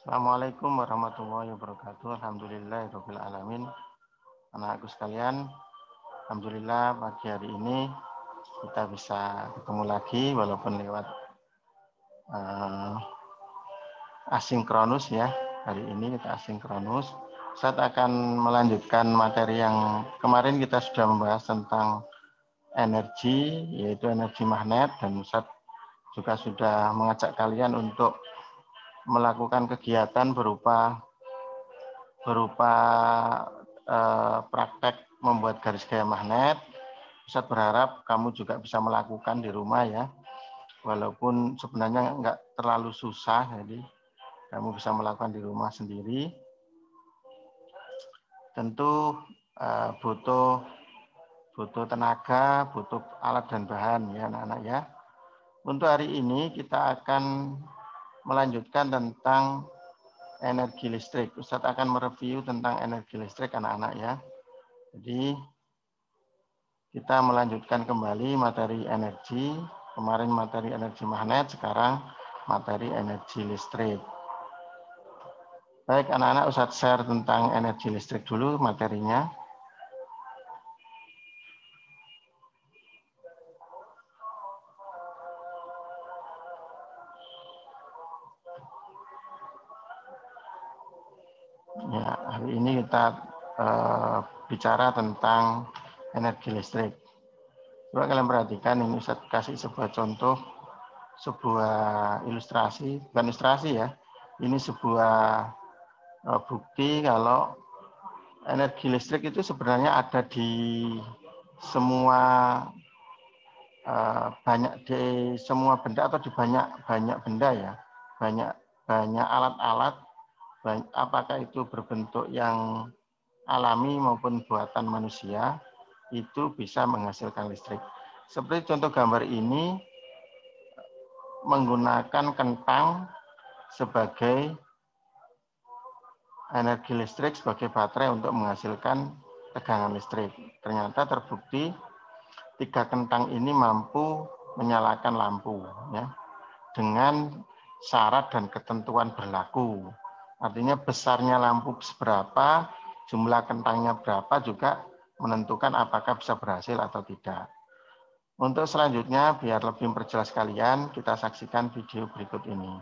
Assalamualaikum warahmatullahi wabarakatuh. Alhamdulillahirabbil alamin. Anak-anakku sekalian, alhamdulillah pagi hari ini kita bisa ketemu lagi walaupun lewat asinkronus ya. Hari ini kita asinkronus. Saya akan melanjutkan materi yang kemarin kita sudah membahas tentang energi, yaitu energi magnet, dan Ustaz juga sudah mengajak kalian untuk melakukan kegiatan berupa praktek membuat garis gaya magnet. Ustaz berharap kamu juga bisa melakukan di rumah ya, walaupun sebenarnya enggak terlalu susah, jadi kamu bisa melakukan di rumah sendiri. Tentu butuh tenaga, butuh alat dan bahan ya anak-anak ya. Untuk hari ini kita akan melanjutkan tentang energi listrik. Ustadz akan mereview tentang energi listrik anak-anak ya. Jadi kita melanjutkan kembali materi energi. Kemarin materi energi magnet, sekarang materi energi listrik. Baik anak-anak, Ustadz share tentang energi listrik dulu materinya. Ya, hari ini kita bicara tentang energi listrik. Coba kalian perhatikan, ini saya kasih sebuah contoh, sebuah ilustrasi, bukan ilustrasi ya, ini sebuah bukti kalau energi listrik itu sebenarnya ada di semua di semua benda atau di banyak benda ya, banyak alat-alat, apakah itu berbentuk yang alami maupun buatan manusia, itu bisa menghasilkan listrik. Seperti contoh gambar ini menggunakan kentang sebagai energi listrik, sebagai baterai untuk menghasilkan tegangan listrik. Ternyata terbukti 3 kentang ini mampu menyalakan lampu ya, dengan syarat dan ketentuan berlaku. Artinya besarnya lampu seberapa, jumlah kentangnya berapa juga menentukan apakah bisa berhasil atau tidak. Untuk selanjutnya, biar lebih memperjelas kalian, kita saksikan video berikut ini.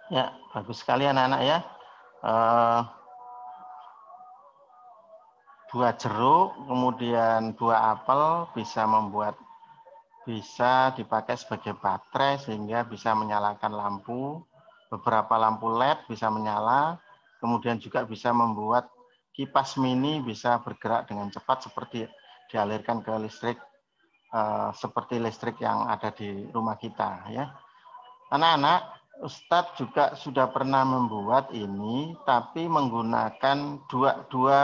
Ya, bagus sekali anak-anak ya. Eh, buah jeruk, kemudian buah apel bisa dipakai sebagai baterai sehingga bisa menyalakan lampu. Beberapa lampu LED bisa menyala, kemudian juga bisa membuat kipas mini bisa bergerak dengan cepat seperti dialirkan ke listrik seperti listrik yang ada di rumah kita ya. Anak-anak, Ustadz juga sudah pernah membuat ini, tapi menggunakan dua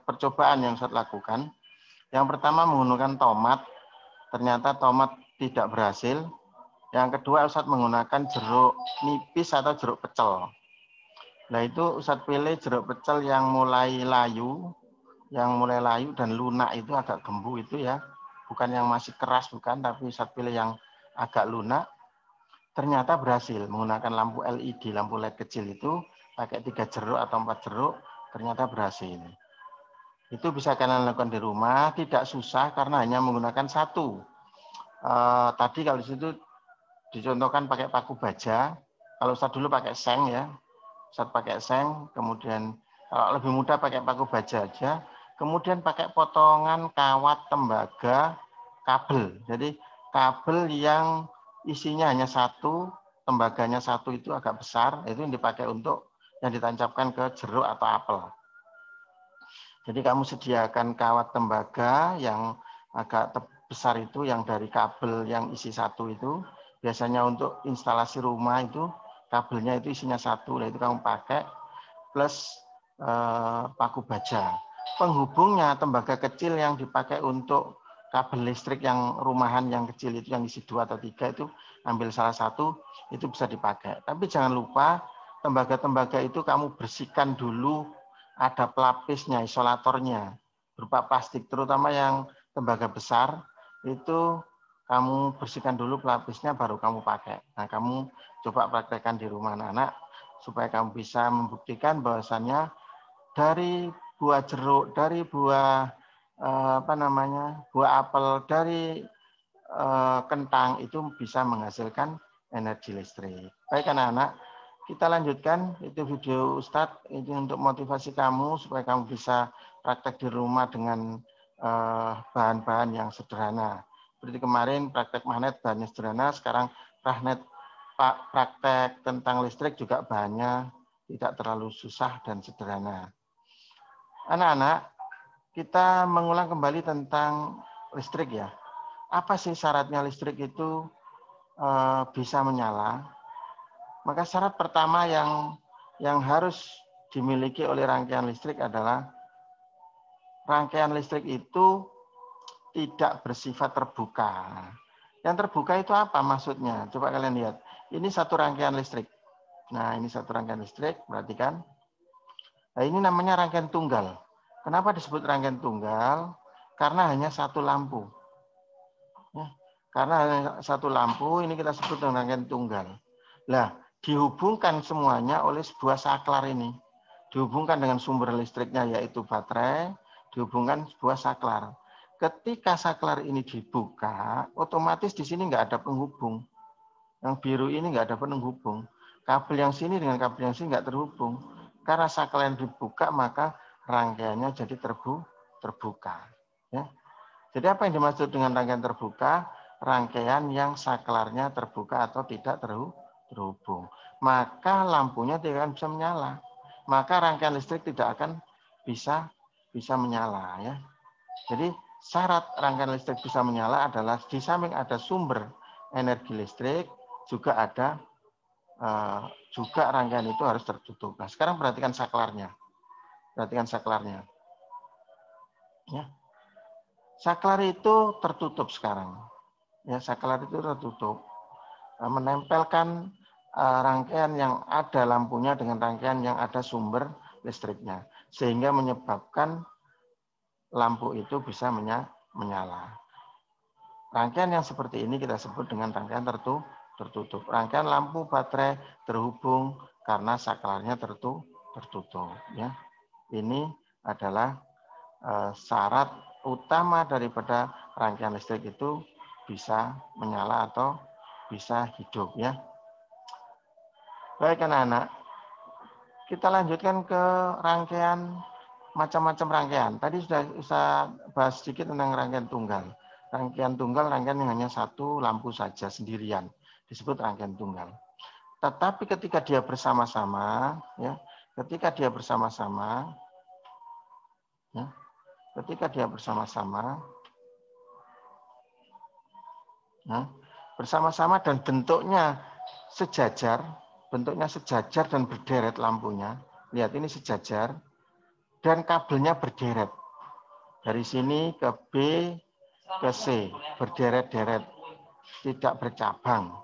percobaan yang Ustadz lakukan. Yang pertama menggunakan tomat, ternyata tomat tidak berhasil. Yang kedua Ustadz menggunakan jeruk nipis atau jeruk pecel. Nah itu Ustadz pilih jeruk pecel yang mulai layu dan lunak itu agak gembu itu ya. Bukan yang masih keras bukan, tapi Ustadz pilih yang agak lunak. Ternyata berhasil menggunakan lampu LED, lampu LED kecil itu pakai 3 jeruk atau 4 jeruk, ternyata berhasil. Itu bisa kalian lakukan di rumah, tidak susah karena hanya menggunakan satu. Tadi kalau di situ dicontohkan pakai paku baja, kalau Ustadz dulu pakai seng ya, Ustadz pakai seng, kemudian kalau lebih mudah pakai paku baja aja, kemudian pakai potongan kawat tembaga kabel. Jadi kabel yang isinya hanya satu, tembaganya satu itu agak besar, itu yang dipakai untuk yang ditancapkan ke jeruk atau apel. Jadi kamu sediakan kawat tembaga yang agak besar itu, yang dari kabel yang isi satu itu, biasanya untuk instalasi rumah itu, kabelnya itu isinya satu, nah itu kamu pakai, plus paku baja. Penghubungnya tembaga kecil yang dipakai untuk kabel listrik yang rumahan yang kecil itu yang isi 2 atau 3 itu ambil salah satu itu bisa dipakai. Tapi jangan lupa tembaga-tembaga itu kamu bersihkan dulu, ada pelapisnya, isolatornya berupa plastik, terutama yang tembaga besar itu kamu bersihkan dulu pelapisnya baru kamu pakai. Nah, kamu coba praktekkan di rumah anak-anak supaya kamu bisa membuktikan bahwasannya dari buah jeruk, dari buah buah apel, dari kentang itu bisa menghasilkan energi listrik. Baik anak-anak, kita lanjutkan itu video Ustadz ini untuk motivasi kamu supaya kamu bisa praktek di rumah dengan bahan-bahan yang sederhana. Seperti kemarin praktek magnet bahannya sederhana, sekarang praktek tentang listrik juga bahannya tidak terlalu susah dan sederhana. Anak-anak, kita mengulang kembali tentang listrik ya. Apa sih syaratnya listrik itu bisa menyala? Maka syarat pertama yang harus dimiliki oleh rangkaian listrik adalah rangkaian listrik itu tidak bersifat terbuka. Yang terbuka itu apa maksudnya? Coba kalian lihat. Ini satu rangkaian listrik. Nah, ini satu rangkaian listrik, perhatikan. Nah, ini namanya rangkaian tunggal. Kenapa disebut rangkaian tunggal? Karena hanya satu lampu. Ya, karena hanya satu lampu, ini kita sebut dengan rangkaian tunggal. Nah, dihubungkan semuanya oleh sebuah saklar ini. Dihubungkan dengan sumber listriknya yaitu baterai, dihubungkan sebuah saklar. Ketika saklar ini dibuka, otomatis di sini nggak ada penghubung. Yang biru ini nggak ada penghubung. Kabel yang sini dengan kabel yang sini nggak terhubung. Karena saklar yang dibuka, maka rangkaiannya jadi terbuka. Ya. Jadi apa yang dimaksud dengan rangkaian terbuka? Rangkaian yang saklarnya terbuka atau tidak terhubung. Maka lampunya tidak akan bisa menyala. Maka rangkaian listrik tidak akan bisa menyala. Ya. Jadi syarat rangkaian listrik bisa menyala adalah di samping ada sumber energi listrik, juga ada juga rangkaian itu harus tertutup. Nah, sekarang perhatikan saklarnya. Perhatikan saklarnya. Ya. Saklar itu tertutup sekarang. Ya, saklar itu tertutup. Menempelkan rangkaian yang ada lampunya dengan rangkaian yang ada sumber listriknya. Sehingga menyebabkan lampu itu bisa menyala. Rangkaian yang seperti ini kita sebut dengan rangkaian tertutup. Rangkaian lampu baterai terhubung karena saklarnya tertutup. Ya. Ini adalah syarat utama daripada rangkaian listrik itu bisa menyala atau bisa hidup. Ya. Baik anak-anak, kita lanjutkan ke rangkaian macam-macam rangkaian. Tadi sudah bahas sedikit tentang rangkaian tunggal. Rangkaian tunggal, rangkaian yang hanya satu lampu saja sendirian, disebut rangkaian tunggal. Tetapi ketika dia bersama-sama, ya, ketika dia bersama-sama, ya, ketika dia bersama-sama, ya, bersama-sama dan bentuknya sejajar dan berderet lampunya. Lihat ini sejajar dan kabelnya berderet. Dari sini ke B, ke C, berderet-deret, tidak bercabang.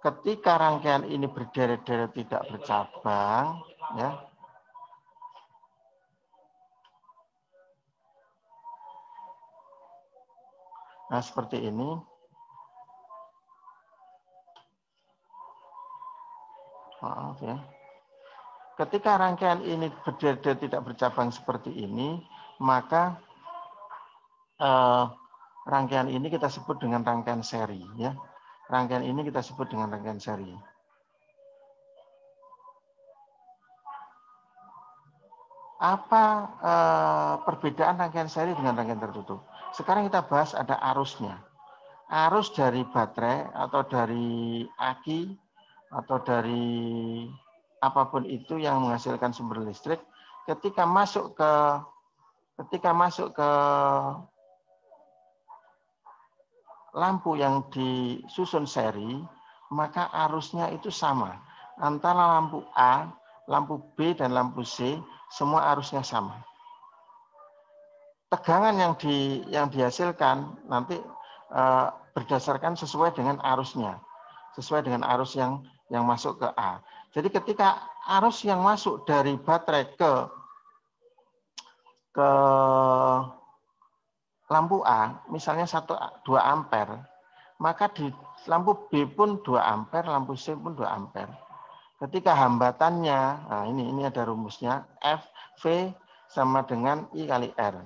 Ketika rangkaian ini berderet-deret tidak bercabang, ya. Nah, seperti ini. Maaf ya. Ketika rangkaian ini berderet-deret tidak bercabang seperti ini, maka rangkaian ini kita sebut dengan rangkaian seri, ya. Rangkaian ini kita sebut dengan rangkaian seri. Apa perbedaan rangkaian seri dengan rangkaian tertutup? Sekarang kita bahas ada arusnya. Arus dari baterai atau dari aki atau dari apapun itu yang menghasilkan sumber listrik, ketika masuk ke lampu yang disusun seri, maka arusnya itu sama. Antara lampu A, lampu B, dan lampu C, semua arusnya sama. Tegangan yang dihasilkan nanti berdasarkan sesuai dengan arusnya. Sesuai dengan arus yang masuk ke A. Jadi ketika arus yang masuk dari baterai ke lampu A, misalnya 2 ampere, maka di lampu B pun 2 ampere, lampu C pun 2 ampere. Ketika hambatannya, nah ini ada rumusnya, F, V sama dengan I kali R.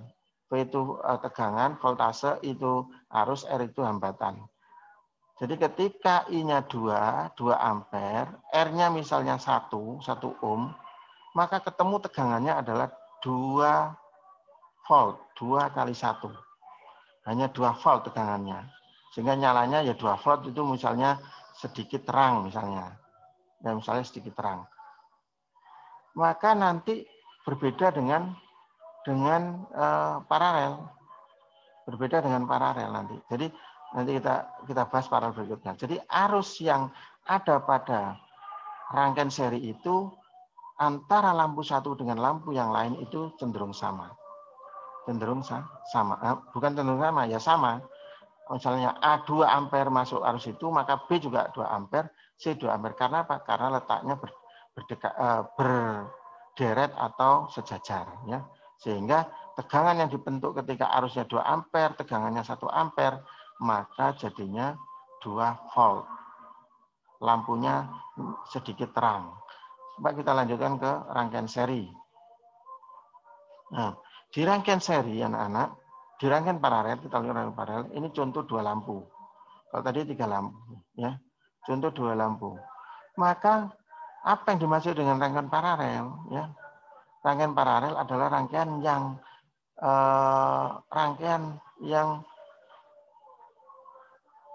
V itu tegangan, voltase itu arus, R itu hambatan. Jadi ketika I-nya 2 ampere, R-nya misalnya 1 ohm, maka ketemu tegangannya adalah 2 volt, 2 kali 1. Hanya 2 volt tegangannya. Sehingga nyalanya ya 2 volt itu misalnya sedikit terang misalnya. Ya misalnya sedikit terang. Maka nanti berbeda dengan paralel. Berbeda dengan paralel nanti. Jadi nanti kita bahas paralel berikutnya. Jadi arus yang ada pada rangkaian seri itu antara lampu satu dengan lampu yang lain itu cenderung sama. Cenderung sama. Bukan cenderung sama, ya sama. Misalnya A 2 ampere masuk arus itu, maka B juga 2 ampere, C 2 ampere. Karena apa? Karena letaknya berderet atau sejajar. Ya. Sehingga tegangan yang dibentuk ketika arusnya 2 ampere, tegangannya 1 ampere, maka jadinya 2 volt. Lampunya sedikit terang. Coba kita lanjutkan ke rangkaian seri. Nah, di rangkaian seri, anak-anak, di rangkaian paralel, kita lihat rangkaian paralel, ini contoh 2 lampu. Kalau tadi 3 lampu, ya, contoh 2 lampu. Maka apa yang dimaksud dengan rangkaian paralel? Ya, rangkaian paralel adalah rangkaian yang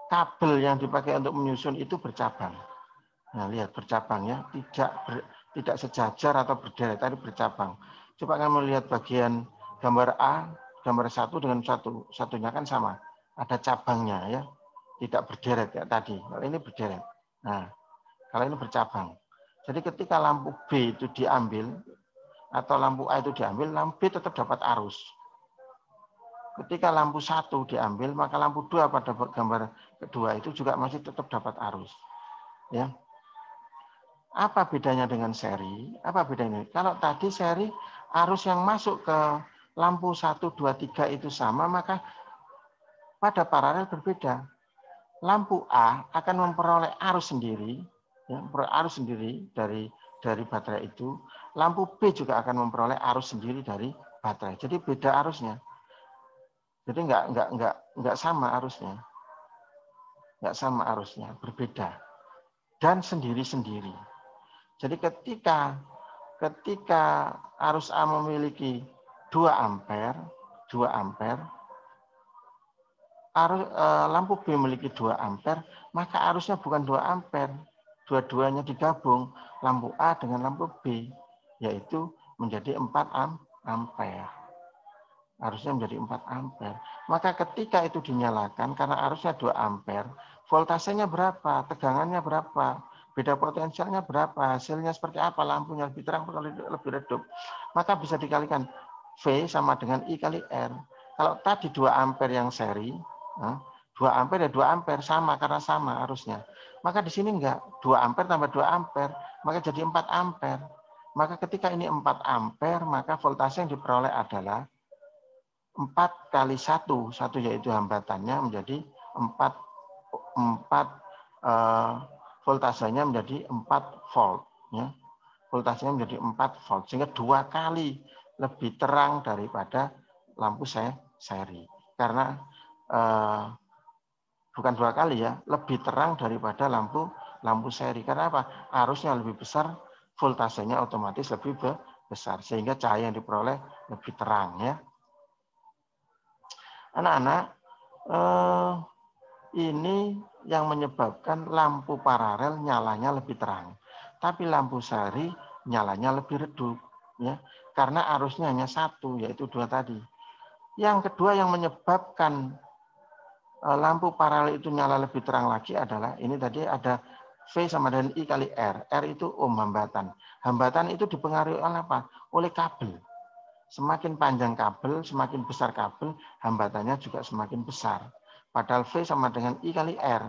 kabel yang dipakai untuk menyusun itu bercabang. Nah, lihat bercabang ya, tidak sejajar atau berderet, tapi bercabang. Coba kamu lihat bagian gambar A, gambar 1 dengan satunya kan sama. Ada cabangnya ya, tidak berderet ya tadi. Kalau ini berderet. Nah, kalau ini bercabang. Jadi ketika lampu B itu diambil atau lampu A itu diambil, lampu B tetap dapat arus. Ketika lampu 1 diambil, maka lampu 2 pada gambar kedua itu juga masih tetap dapat arus. Ya. Apa bedanya dengan seri? Apa bedanya? Kalau tadi seri arus yang masuk ke lampu 1, 2, 3 itu sama, maka pada paralel berbeda. Lampu A akan memperoleh arus sendiri, ya, arus sendiri dari baterai itu. Lampu B juga akan memperoleh arus sendiri dari baterai. Jadi beda arusnya. Jadi nggak sama arusnya. Nggak sama arusnya, berbeda. Dan sendiri-sendiri. Jadi ketika arus A memiliki 2 ampere, lampu B memiliki 2 ampere, maka arusnya bukan 2 ampere. Dua-duanya digabung, lampu A dengan lampu B, yaitu menjadi 4 ampere. Arusnya menjadi 4 ampere. Maka ketika itu dinyalakan, karena arusnya 2 ampere, voltasenya berapa, tegangannya berapa, beda potensialnya berapa, hasilnya seperti apa, lampunya lebih terang atau lebih redup, maka bisa dikalikan V sama dengan I kali R. Kalau tadi 2 ampere yang seri, 2 ampere ya 2 ampere, sama karena sama arusnya. Maka di sini enggak, 2 ampere tambah 2 ampere, maka jadi 4 ampere. Maka ketika ini 4 ampere, maka voltase yang diperoleh adalah 4 kali 1 yaitu hambatannya menjadi 4 voltasenya menjadi 4 volt. Ya. Voltasenya menjadi 4 volt, sehingga 2 kali lebih terang daripada lampu seri. Karena bukan 2 kali ya, lebih terang daripada lampu seri. Karena apa? Arusnya lebih besar, voltasenya otomatis lebih besar, sehingga cahaya yang diperoleh lebih terang ya. Anak-anak, ini yang menyebabkan lampu paralel nyalanya lebih terang, tapi lampu seri nyalanya lebih redup, ya, karena arusnya hanya 1, yaitu 2 tadi. Yang kedua yang menyebabkan lampu paralel itu nyala lebih terang lagi adalah ini tadi ada V sama dengan I kali R. R itu ohm hambatan. Hambatan itu dipengaruhi oleh apa? Oleh kabel. Semakin panjang kabel, semakin besar kabel, hambatannya juga semakin besar. Padahal V sama dengan I kali R.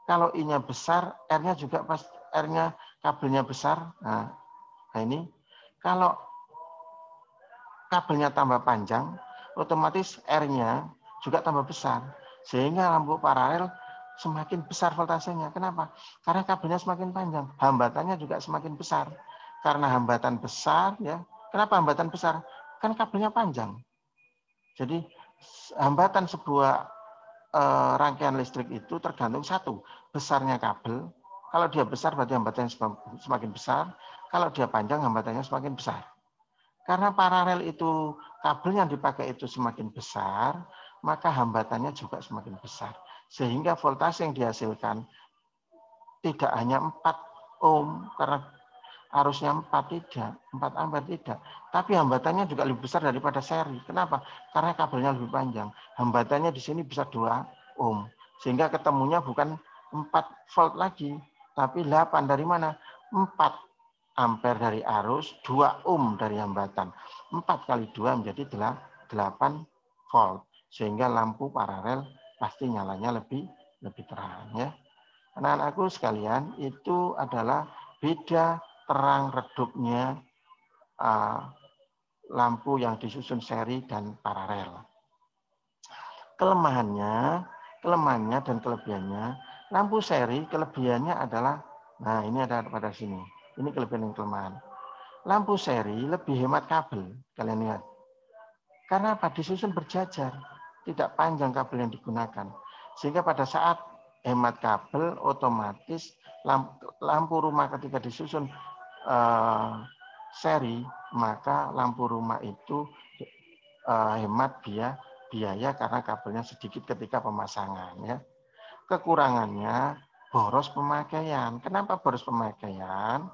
Kalau I-nya besar, R-nya juga pas R-nya kabelnya besar. Nah, ini kalau kabelnya tambah panjang, otomatis R-nya juga tambah besar. Sehingga lampu paralel semakin besar voltasenya. Kenapa? Karena kabelnya semakin panjang, hambatannya juga semakin besar. Karena hambatan besar, ya. Kenapa hambatan besar? Kan kabelnya panjang. Jadi hambatan sebuah rangkaian listrik itu tergantung satu, besarnya kabel. Kalau dia besar berarti hambatannya semakin besar. Kalau dia panjang hambatannya semakin besar. Karena paralel itu kabel yang dipakai itu semakin besar, maka hambatannya juga semakin besar. Sehingga voltase yang dihasilkan tidak hanya 4 ohm karena arusnya 4 ampere tidak. Tapi hambatannya juga lebih besar daripada seri. Kenapa? Karena kabelnya lebih panjang. Hambatannya di sini bisa 2 ohm. Sehingga ketemunya bukan 4 volt lagi, tapi 8 dari mana? 4 ampere dari arus, 2 ohm dari hambatan. 4 kali 2 menjadi 8 volt. Sehingga lampu paralel pasti nyalanya lebih terang. Ya. Anak-anakku sekalian, itu adalah beda terang redupnya lampu yang disusun seri dan paralel. Kelemahannya dan kelebihannya, lampu seri kelebihannya adalah, nah ini ada pada sini, ini kelebihan dan kelemahan. Lampu seri lebih hemat kabel, kalian lihat. Karena apa? Disusun berjajar, tidak panjang kabel yang digunakan. Sehingga pada saat hemat kabel, otomatis lampu rumah ketika disusun seri, maka lampu rumah itu hemat biaya karena kabelnya sedikit ketika pemasangan. Ya. Kekurangannya boros pemakaian. Kenapa boros pemakaian?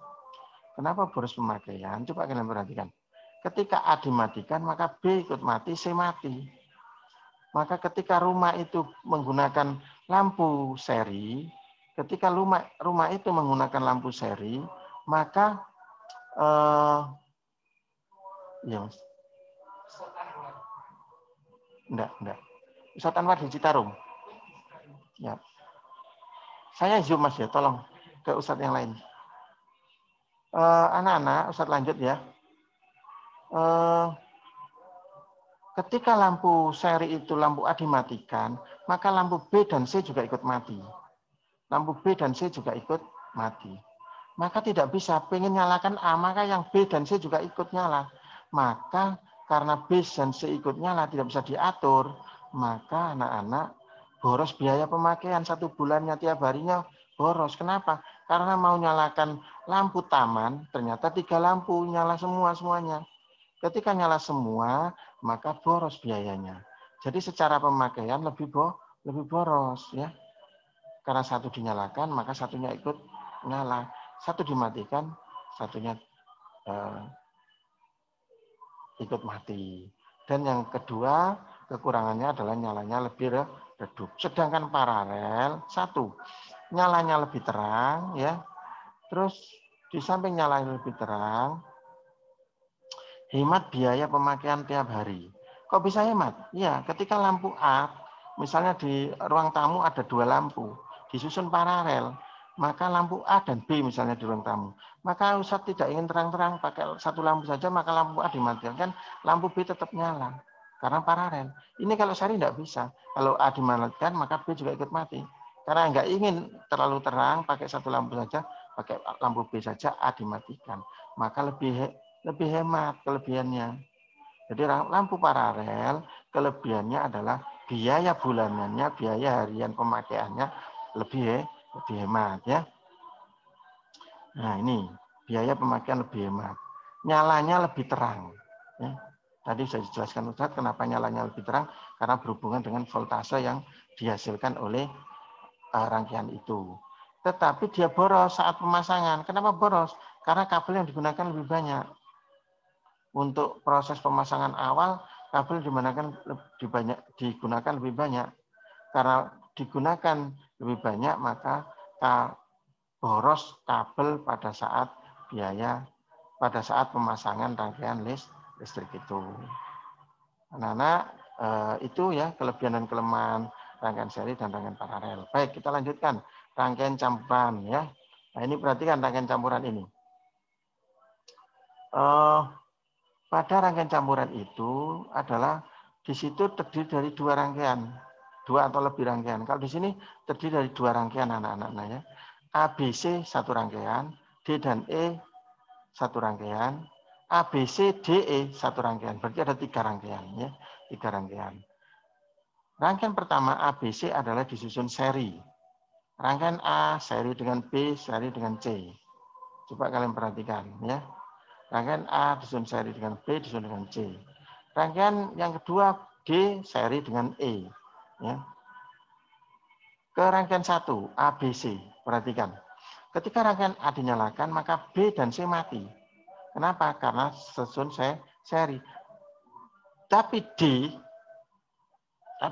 Coba kalian perhatikan. Ketika A dimatikan, maka B ikut mati, C mati. Maka ketika rumah itu menggunakan lampu seri, ketika rumah itu menggunakan lampu seri, maka ya, enggak. Ustadz Anwar di Citarum. Ya. Saya zoom Mas ya, tolong ke Ustadz yang lain. Anak-anak, Ustadz lanjut ya. Ketika lampu seri itu lampu A dimatikan, maka lampu B dan C juga ikut mati. Lampu B dan C juga ikut mati. Maka tidak bisa pengen nyalakan A, maka yang B dan C juga ikut nyala. Maka karena B dan C ikut nyala tidak bisa diatur, maka anak-anak boros biaya pemakaian 1 bulannya tiap harinya boros. Kenapa? Karena mau nyalakan lampu taman, ternyata 3 lampu nyala semuanya. Ketika nyala semua, maka boros biayanya. Jadi secara pemakaian lebih boros ya. Karena satu dinyalakan, maka satunya ikut nyala. Satu dimatikan, satunya ikut mati. Dan yang kedua, kekurangannya adalah nyalanya lebih redup. Sedangkan paralel, satu, nyalanya lebih terang ya. Terus di samping nyalanya lebih terang, hemat biaya pemakaian tiap hari. Kok bisa hemat? Ya, ketika lampu A, misalnya di ruang tamu ada 2 lampu, disusun paralel, maka lampu A dan B misalnya di ruang tamu. Maka Ustadz tidak ingin terang-terang, pakai satu lampu saja, maka lampu A dimatikan, lampu B tetap nyala. Karena paralel. Ini kalau sehari tidak bisa. Kalau A dimatikan, maka B juga ikut mati. Karena nggak ingin terlalu terang, pakai satu lampu saja, pakai lampu B saja, A dimatikan. Maka lebih hemat kelebihannya. Jadi lampu paralel kelebihannya adalah biaya bulanannya, biaya harian pemakaiannya lebih hemat ya. Nah ini biaya pemakaian lebih hemat. Nyalanya lebih terang. Ya. Tadi sudah dijelaskan Ustadz kenapa nyalanya lebih terang, karena berhubungan dengan voltase yang dihasilkan oleh rangkaian itu. Tetapi dia boros saat pemasangan. Kenapa boros? Karena kabel yang digunakan lebih banyak. Untuk proses pemasangan awal, kabel digunakan lebih banyak. Karena digunakan lebih banyak, maka boros kabel pada saat pemasangan rangkaian listrik itu. Anak-anak, itu ya kelebihan dan kelemahan rangkaian seri dan rangkaian paralel. Baik, kita lanjutkan rangkaian campuran ya. Nah, ini perhatikan rangkaian campuran ini. Pada rangkaian campuran itu adalah di situ terdiri dari 2 rangkaian, 2 atau lebih rangkaian. Kalau di sini terdiri dari 2 rangkaian anak-anak ya. ABC 1 rangkaian, D dan E 1 rangkaian, ABC, DE 1 rangkaian. Berarti ada 3 rangkaian ya, 3 rangkaian. Rangkaian pertama ABC adalah disusun seri. Rangkaian A seri dengan B, seri dengan C. Coba kalian perhatikan ya. Rangkaian A disusun seri dengan B, disusun dengan C. Rangkaian yang kedua D seri dengan E. Ya. Ke rangkaian 1 ABC, perhatikan. Ketika rangkaian A dinyalakan, maka B dan C mati. Kenapa? Karena susun seri. Tapi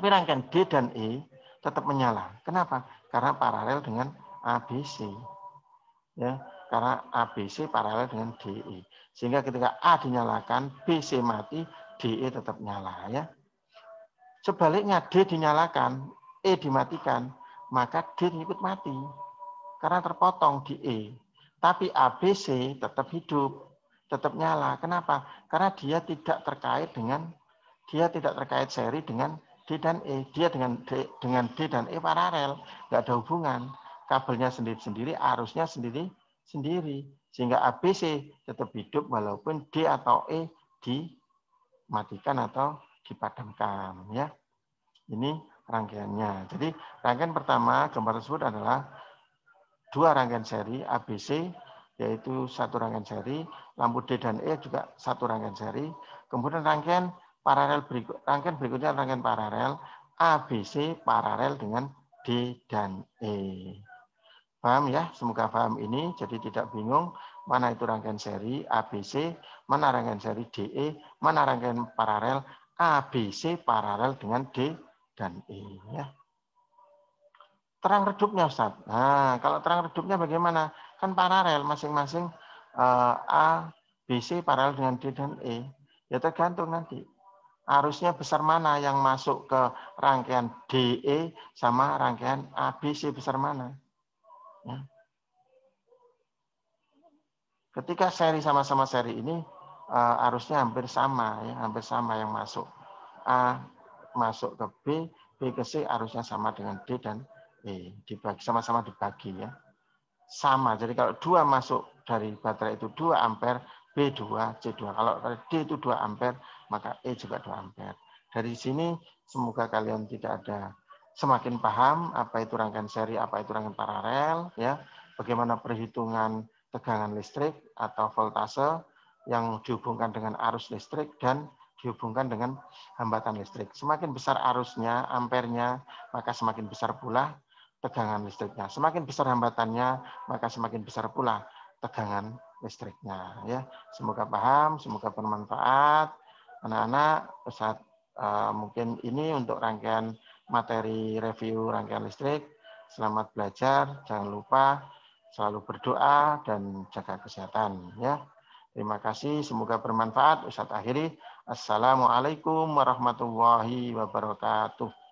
rangkaian D dan E tetap menyala. Kenapa? Karena paralel dengan ABC. Ya, karena ABC paralel dengan DE. Sehingga ketika A dinyalakan, BC mati, DE tetap nyala ya. Sebaliknya D dinyalakan, E dimatikan, maka D ikut mati karena terpotong di E. Tapi ABC tetap hidup, tetap nyala. Kenapa? Karena dia tidak terkait seri dengan D dan E. Dia dengan D dan E paralel, nggak ada hubungan. Kabelnya sendiri-sendiri, arusnya sendiri. Sehingga ABC tetap hidup walaupun D atau E dimatikan atau dipadamkan. Ya, ini rangkaiannya. Jadi rangkaian pertama gambar tersebut adalah 2 rangkaian seri ABC, yaitu 1 rangkaian seri, lampu D dan E juga 1 rangkaian seri. Kemudian rangkaian berikutnya rangkaian paralel ABC paralel dengan D dan E. Paham ya? Semoga paham ini. Jadi tidak bingung mana itu rangkaian seri ABC, mana rangkaian seri DE, mana rangkaian paralel ABC paralel dengan D dan E. Ya. Terang redupnya Ustaz. Nah, kalau terang redupnya bagaimana? Kan paralel masing-masing A, BC paralel dengan D dan E. Ya tergantung nanti. Arusnya besar mana yang masuk ke rangkaian DE sama rangkaian ABC besar mana. Ya. Ketika seri sama-sama seri ini arusnya hampir sama ya, hampir sama yang masuk. A masuk ke B, B ke C arusnya sama dengan D dan E, dibagi sama-sama dibagi ya. Sama. Jadi kalau 2 masuk dari baterai itu 2 ampere, B2, C2. Kalau D itu 2 ampere, maka E juga 2 ampere. Dari sini semoga kalian tidak ada semakin paham apa itu rangkaian seri, apa itu rangkaian paralel ya. bagaimana perhitungan tegangan listrik atau voltase yang dihubungkan dengan arus listrik dan dihubungkan dengan hambatan listrik. Semakin besar arusnya, ampernya, maka semakin besar pula tegangan listriknya. Semakin besar hambatannya, maka semakin besar pula tegangan listriknya. Ya, semoga paham, semoga bermanfaat. Anak-anak, saat mungkin ini untuk rangkaian materi review rangkaian listrik. Selamat belajar, jangan lupa selalu berdoa dan jaga kesehatan. Ya, terima kasih, semoga bermanfaat. Ustadz akhiri. Assalamualaikum warahmatullahi wabarakatuh.